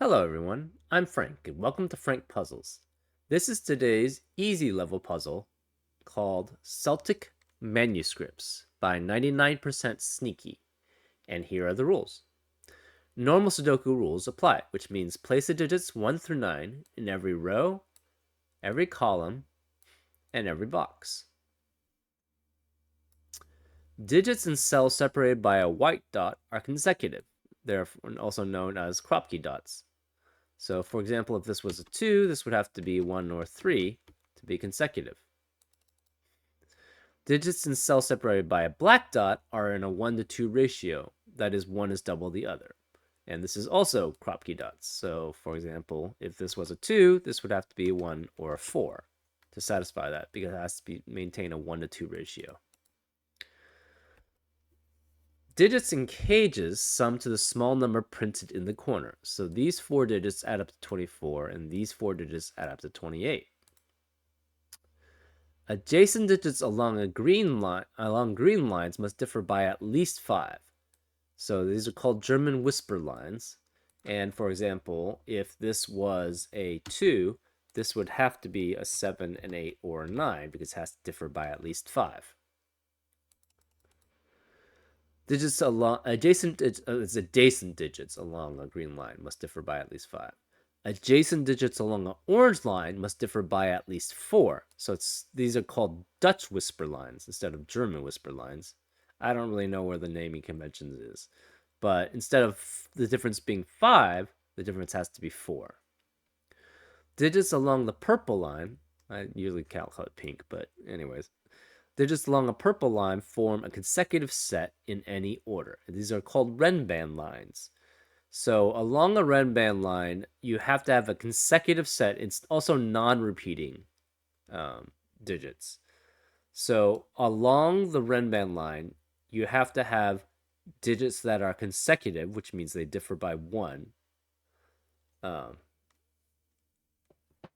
Hello everyone, I'm Frank and welcome to Frank Puzzles. This is today's easy level puzzle called Celtic Manuscripts by 99% Sneaky. And here are the rules. Normal Sudoku rules apply, which means place the digits 1 through 9 in every row, every column, and every box. Digits in cells separated by a white dot are consecutive. They're also known as Kropke dots. So, for example, if this was a 2, this would have to be 1 or 3 to be consecutive. Digits in cells separated by a black dot are in a 1 to 2 ratio. That is, one is double the other. And this is also Kropke dots. So, for example, if this was a 2, this would have to be a 1 or a 4 to satisfy that, because it has to maintain a 1 to 2 ratio. Digits in cages sum to the small number printed in the corner. So these 4 digits add up to 24, and these 4 digits add up to 28. Adjacent digits along green lines must differ by at least 5. So these are called German whisper lines. And for example, if this was a 2, this would have to be a 7, an 8, or a 9, because it has to differ by at least 5. Digits along adjacent digits along a green line must differ by at least 5. Adjacent digits along an orange line must differ by at least 4. So these are called Dutch whisper lines instead of German whisper lines. I don't really know where the naming conventions is, but instead of the difference being 5, the difference has to be 4. Digits along the purple line, I usually call it pink, but anyways, digits along a purple line form a consecutive set in any order. These are called Renban lines. So along a Renban line, you have to have a consecutive set. It's also non-repeating digits. So along the Renban line, you have to have digits that are consecutive, which means they differ by 1.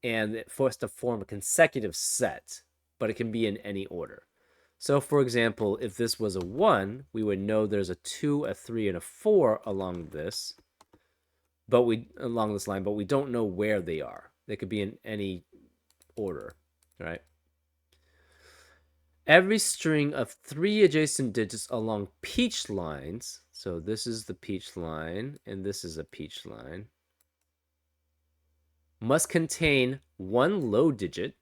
And for us to form a consecutive set, but it can be in any order. So, for example, if this was a 1, we would know there's a 2, a 3, and a 4 along this, along this line, but we don't know where they are. They could be in any order, right? Every string of 3 adjacent digits along peach lines, so this is the peach line, and this is a peach line, must contain one low digit,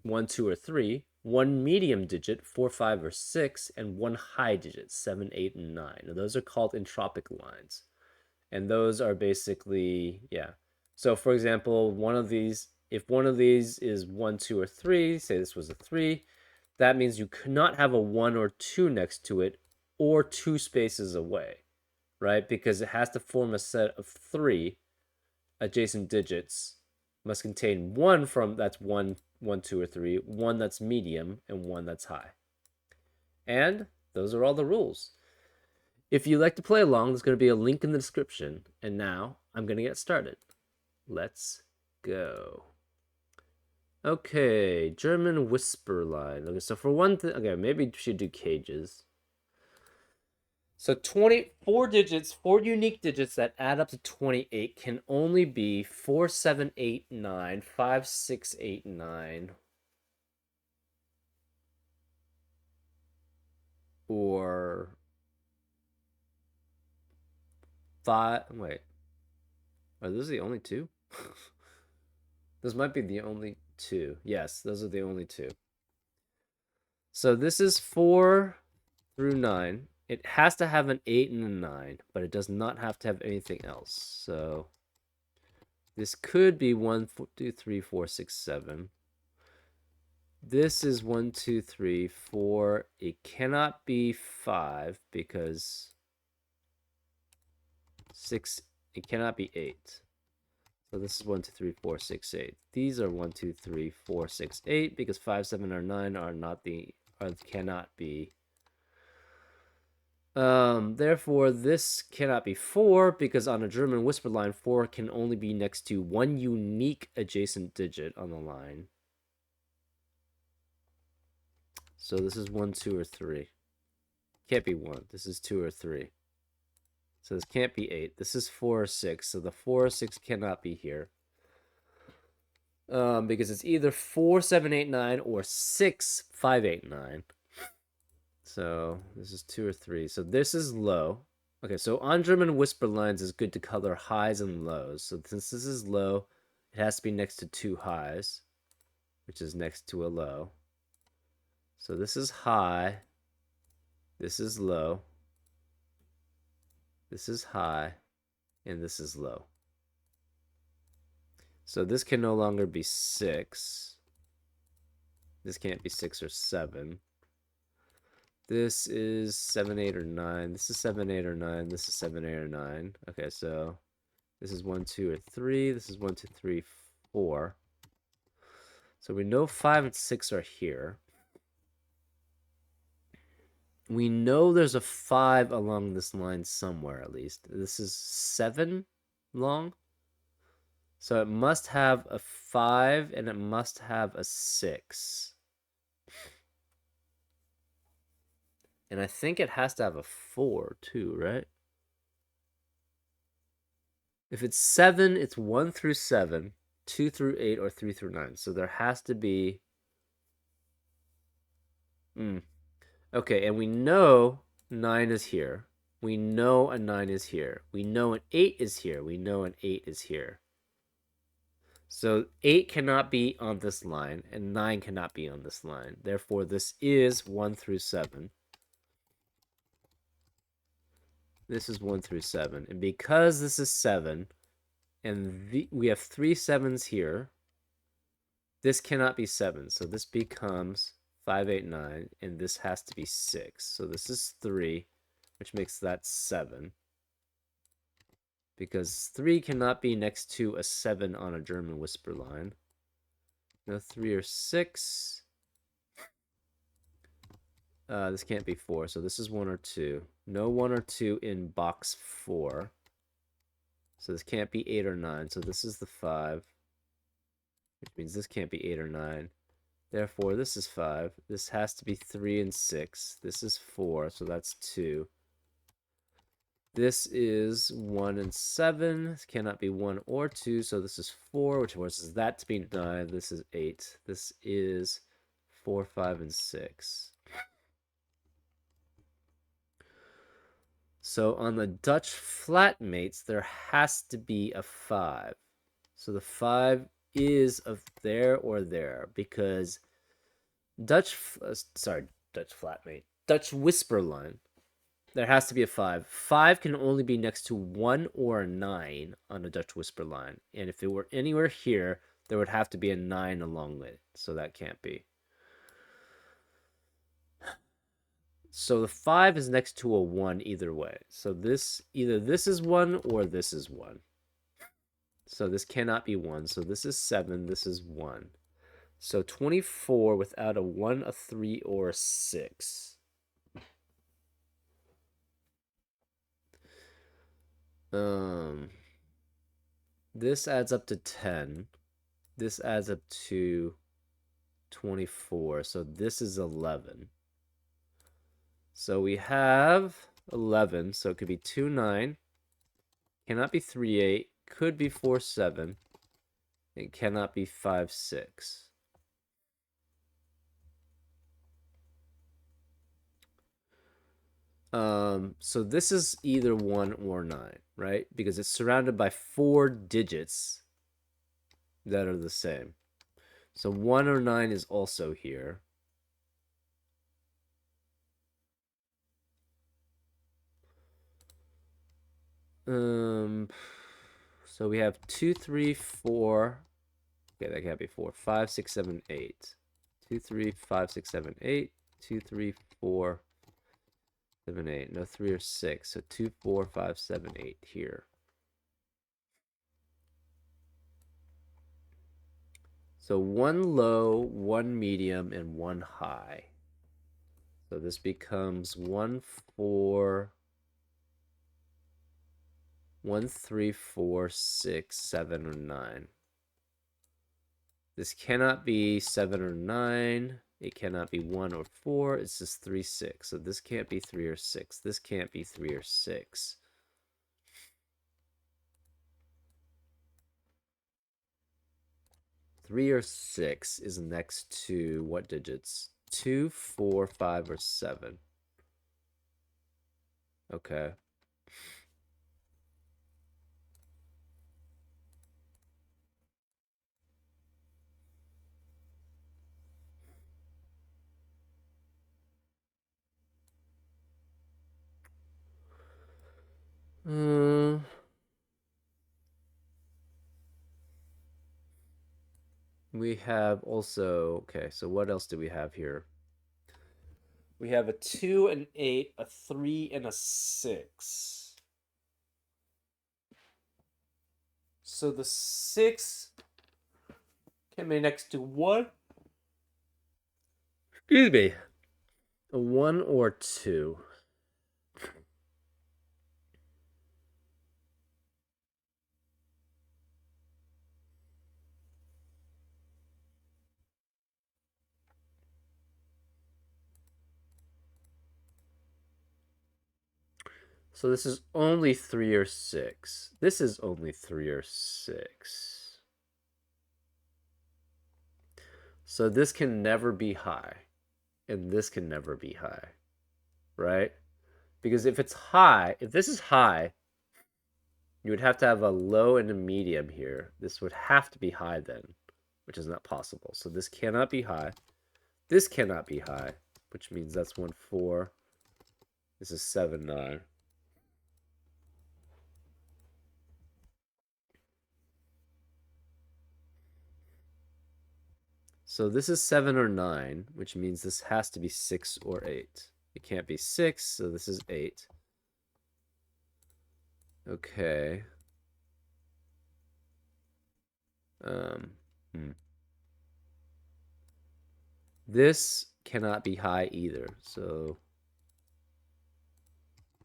1, 2, or 3, one medium digit, 4, 5, or 6, and one high digit, 7, 8, and 9. Now, those are called entropic lines. And those are basically, yeah. So, for example, if one of these is 1, 2, or 3, say this was a 3, that means you could not have a 1 or 2 next to it or 2 spaces away, right? Because it has to form a set of 3 adjacent digits, must contain one that's 1, 1, 2, or 3, one that's medium, and one that's high. And those are all the rules. If you'd like to play along, there's going to be a link in the description. And now I'm going to get started. Let's go. Okay, German whisper line. Okay, so for one thing, okay, maybe we should do cages. So 24 digits, 4 unique digits that add up to 28 can only be 4, 7, 8, 9, 5, 6, 8, 9, or 5. Wait, are those the only two? Those might be the only two. Yes, those are the only two. So this is 4 through 9. It has to have an 8 and a 9, but it does not have to have anything else. So this could be 1, 2, 3, 4, 6, 7. This is 1, 2, 3, 4. It cannot be 5 because 6. It cannot be 8. So this is 1, 2, 3, 4, 6, 8. These are 1, 2, 3, 4, 6, 8 because 5, 7, or 9 are not cannot be. Therefore, this cannot be 4 because on a German whisper line, 4 can only be next to one unique adjacent digit on the line. So this is 1, 2, or 3. Can't be 1. This is 2 or 3. So this can't be 8. This is 4 or 6. So the 4 or 6 cannot be here. Because it's either 4, 7, 8, 9 or 6, 5, 8, 9. So this is 2 or 3. So this is low. Okay, so on German whisper lines is good to color highs and lows. So since this is low, it has to be next to 2 highs, which is next to a low. So this is high. This is low. This is high. And this is low. So this can no longer be 6. This can't be 6 or 7. This is 7, 8, or 9. This is 7, 8, or 9. This is 7, 8, or 9. Okay, so this is 1, 2, or 3. This is 1, 2, 3, 4. So we know 5 and 6 are here. We know there's a 5 along this line somewhere, at least. This is 7 long. So it must have a 5 and it must have a 6. And I think it has to have a 4 too, right? If it's 7, it's 1 through 7, 2 through 8, or 3 through 9. So there has to be... Okay, and we know 9 is here. We know a 9 is here. We know an 8 is here. We know an 8 is here. So 8 cannot be on this line, and 9 cannot be on this line. Therefore, this is 1 through 7. This is 1 through 7. And because this is 7, and we have 3 7s here, this cannot be 7. So this becomes 5, 8, 9, and this has to be 6. So this is 3, which makes that 7. Because 3 cannot be next to a 7 on a German whisper line. No 3 or 6. This can't be 4, so this is 1 or 2. No 1 or 2 in box 4. So this can't be 8 or 9, so this is the 5. Which means this can't be 8 or 9. Therefore, this is 5. This has to be 3 and 6. This is 4, so that's 2. This is 1 and 7. This cannot be 1 or 2, so this is 4, which forces that to be 9. This is 8. This is 4, 5, and 6. So on the Dutch flatmates, there has to be a 5. So the 5 is of there or there, because Dutch flatmate, Dutch whisper line, there has to be a 5. 5 can only be next to 1 or a 9 on a Dutch whisper line. And if it were anywhere here, there would have to be a 9 along with it. So that can't be. So the 5 is next to a 1 either way. So either this is 1 or this is 1. So this cannot be 1. So this is 7. This is 1. So 24 without a 1, a 3, or a 6. This adds up to 10. This adds up to 24. So this is 11. So we have 11. So it could be 2, 9. Cannot be 3, 8. Could be 4, 7. It cannot be 5, 6. So this is either 1 or 9, right? Because it's surrounded by 4 digits that are the same. So 1 or 9 is also here. So we have 2, 3, 4. Okay, that can't be 4. 5, 6, 7, 8. 2, 3, 5, 6, 7, 8. 2, 3, 4, 7, 8. No 3 or 6. So 2, 4, 5, 7, 8 here. So 1 low, 1 medium, and 1 high. So this becomes 1, 4, 1, 3, 4, 6, 7, or 9. This cannot be 7 or 9. It cannot be 1 or 4. It's just 3, 6. So this can't be 3 or 6. This can't be 3 or 6. 3 or 6 is next to what digits? 2, 4, 5, or 7. Okay. We have also, okay, so what else do we have here? We have a 2, an 8, a 3, and a 6. So the 6 can be next to 1. Excuse me. A 1 or 2. So this is only 3 or 6. This is only 3 or 6. So this can never be high. And this can never be high. Right? Because if it's high, if this is high, you would have to have a low and a medium here. This would have to be high then, which is not possible. So this cannot be high. This cannot be high, which means that's 1, 4. This is 7, 9. So this is 7 or 9, which means this has to be 6 or 8. It can't be 6, so this is 8. Okay. Hmm. This cannot be high either, so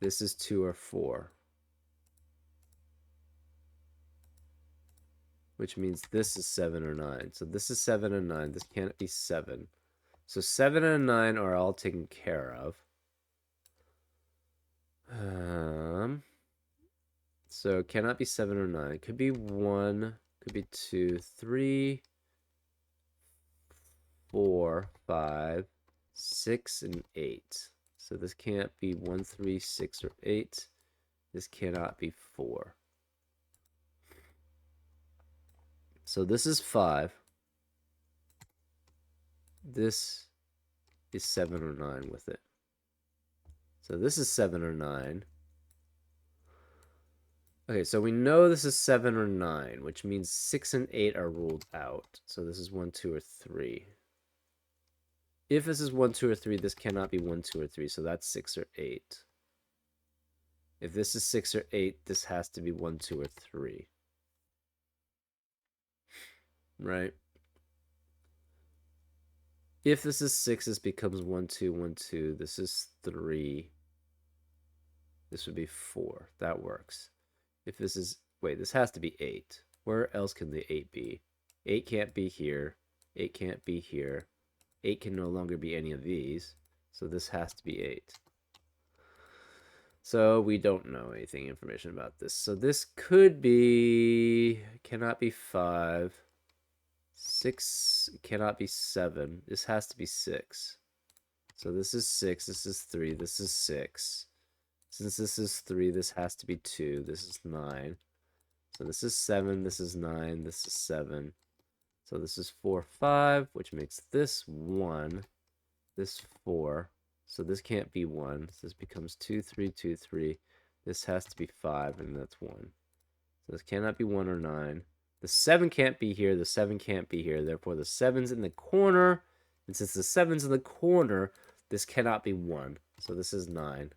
this is 2 or 4. Which means this is 7 or 9. So this is 7 and 9. This can't be 7. So 7 and 9 are all taken care of. So it cannot be 7 or 9. It could be 1, could be 2, 3, 4, 5, 6, and 8. So this can't be 1, 3, 6, or 8. This cannot be 4. So this is 5. This is 7 or 9 with it. So this is 7 or 9. Okay, so we know this is 7 or 9, which means 6 and 8 are ruled out. So this is 1, 2, or 3. If this is 1, 2, or 3, this cannot be 1, 2, or 3, so that's 6 or 8. If this is 6 or 8, this has to be 1, 2, or 3. Right? If this is 6, this becomes 1, 2, 1, 2. This is 3. This would be 4. That works. If this is... Wait, this has to be 8. Where else can the 8 be? 8 can't be here. 8 can't be here. 8 can no longer be any of these. So this has to be 8. So we don't know anything information about this. So this could be... Cannot be 5. 6 cannot be 7. This has to be 6. So this is 6. This is 3. This is 6. Since this is 3, this has to be 2. This is 9. So this is 7. This is 9. This is 7. So this is 4, 5, which makes this 1. This 4. So this can't be 1. So this becomes 2, 3, 2, 3. This has to be 5, and that's 1. So this cannot be 1 or 9. The 7 can't be here. The 7 can't be here. Therefore, the 7's in the corner. And since the 7's in the corner, this cannot be 1. So this is 9.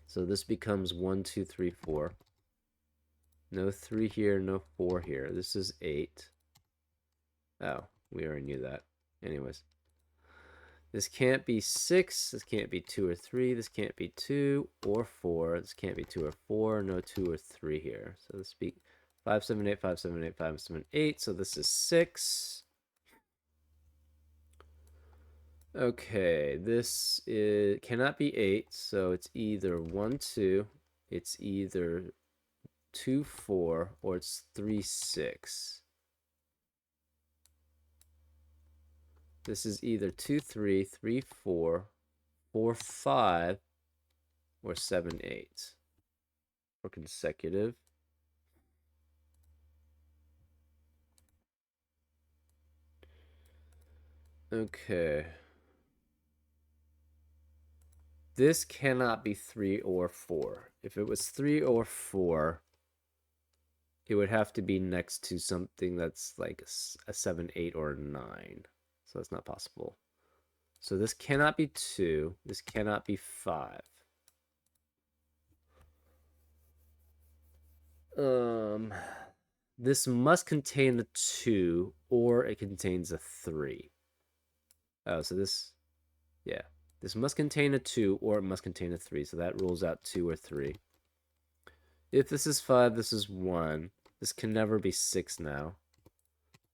So this becomes 1, 2, 3, 4. No 3 here, no 4 here. This is 8. Oh, we already knew that. Anyways. This can't be 6. This can't be 2 or 3. This can't be 2 or 4. This can't be 2 or 4. No 2 or 3 here. So this be 5, 7, 8, 5, 7, 8, 5, 7, 8. So this is 6. Okay, this cannot be 8. So it's either 1, 2. It's either 2, 4, or it's 3, 6. This is either 2, 3, 3, 4, 4, 5, or 7, 8. Or consecutive. Okay. This cannot be 3 or 4. If it was 3 or 4, it would have to be next to something that's like a 7, 8, or a 9. So that's not possible. So this cannot be 2. This cannot be 5. This must contain a 2, or it contains a 3. Oh, so this, yeah. This must contain a 2, or it must contain a 3. So that rules out 2 or 3. If this is 5, this is 1. This can never be 6 now.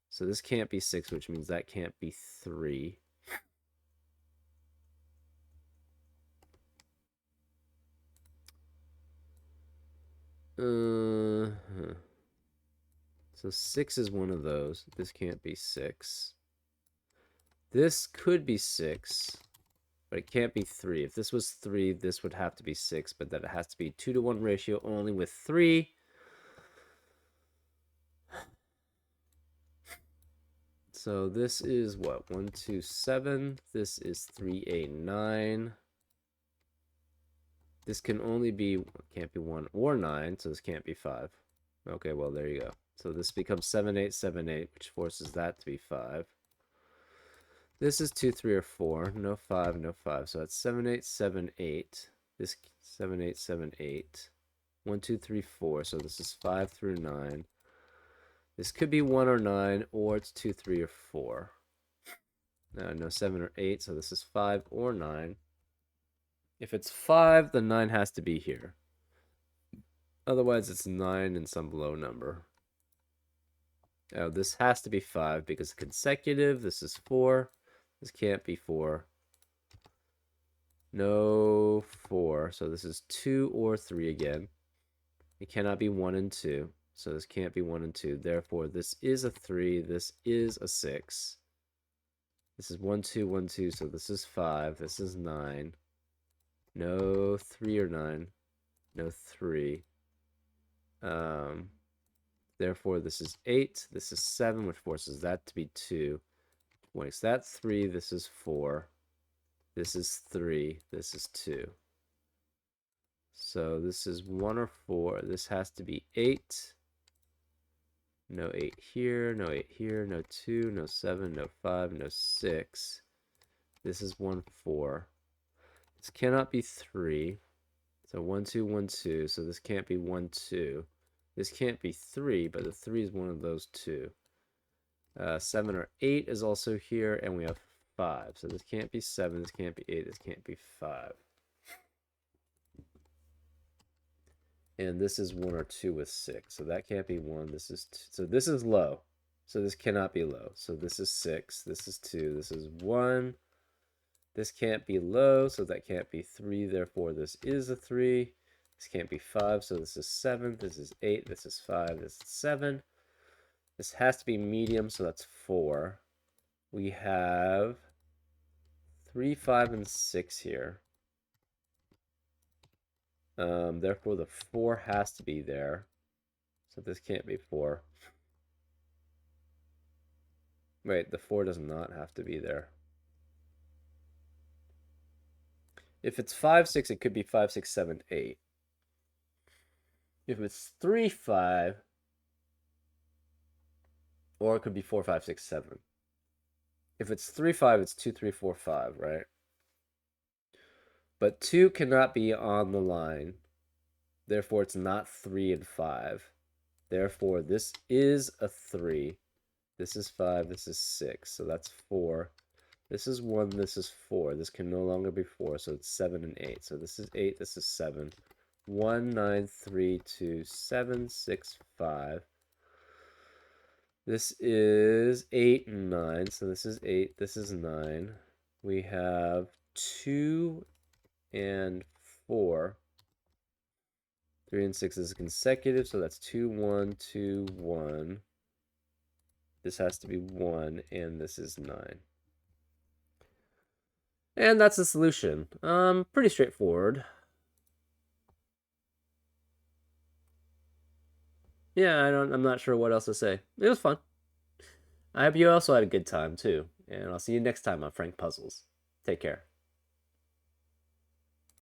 So this can't be 6, which means that can't be 3. So 6 is one of those. This can't be 6. This could be 6, but it can't be 3. If this was 3, this would have to be 6, but then it has to be 2-to-1 ratio only with 3. So this is what? 1, 2, 7. This is 3, 8, 9. This can only be, can't be 1 or 9, so this can't be 5. Okay, well, there you go. So this becomes 7, 8, 7, 8, which forces that to be 5. This is 2, 3, or 4. No 5, no 5. So that's 7, 8, 7, 8. This 7, 8, 7, 8. 1, 2, 3, 4. So this is 5 through 9. This could be 1 or 9, or it's 2, 3, or 4. No 7 or 8, so this is 5 or 9. If it's 5, the 9 has to be here. Otherwise, it's 9 and some low number. Oh, this has to be 5 because consecutive. This is 4. This can't be 4. No 4. So this is 2 or 3 again. It cannot be 1 and 2. So this can't be 1 and 2. Therefore, this is a 3. This is a 6. This is 1, 2, 1, 2. So this is 5. This is 9. No 3 or 9. No 3. Therefore, this is 8. This is 7, which forces that to be 2. Makes that 3. This is 4. This is 3. This is 2. So this is 1 or 4. This has to be 8. No 8 here. No 8 here. No 2. No 7. No 5. No 6. This is 1, 4. This cannot be 3. So 1, 2, 1, 2. So this can't be 1, 2. This can't be 3, but the 3 is one of those two. 7 or 8 is also here, and we have 5. So this can't be 7, this can't be 8, this can't be 5. And this is 1 or 2 with 6. So that can't be 1. This is 2. So this is low. So this cannot be low. So this is 6. This is 2. This is 1. This can't be low, so that can't be 3. Therefore, this is a 3. This can't be 5, so this is 7. This is 8. This is 5. This is 7. This has to be medium, so that's 4. We have 3, 5, and 6 here. Therefore, the 4 has to be there. So this can't be 4. Wait, the 4 does not have to be there. If it's 5, 6, it could be 5, 6, 7, 8. If it's 3, 5, or it could be 4, 5, 6, 7. If it's 3, 5, it's 2, 3, 4, 5, right? But 2 cannot be on the line. Therefore, it's not 3 and 5. Therefore, this is a 3. This is 5. This is 6. So that's 4. This is 1. This is 4. This can no longer be 4. So it's 7 and 8. So this is 8. This is 7. 1, 9, 3, 2, 7, 6, 5. This is 8 and 9. So this is 8. This is 9. We have 2 and 4. 3 and 6 is consecutive, so that's 2, 1, 2, 1. This has to be 1, and this is 9. And that's the solution. Pretty straightforward. Yeah, I'm not sure what else to say. It was fun. I hope you also had a good time too. And I'll see you next time on Frank Puzzles. Take care.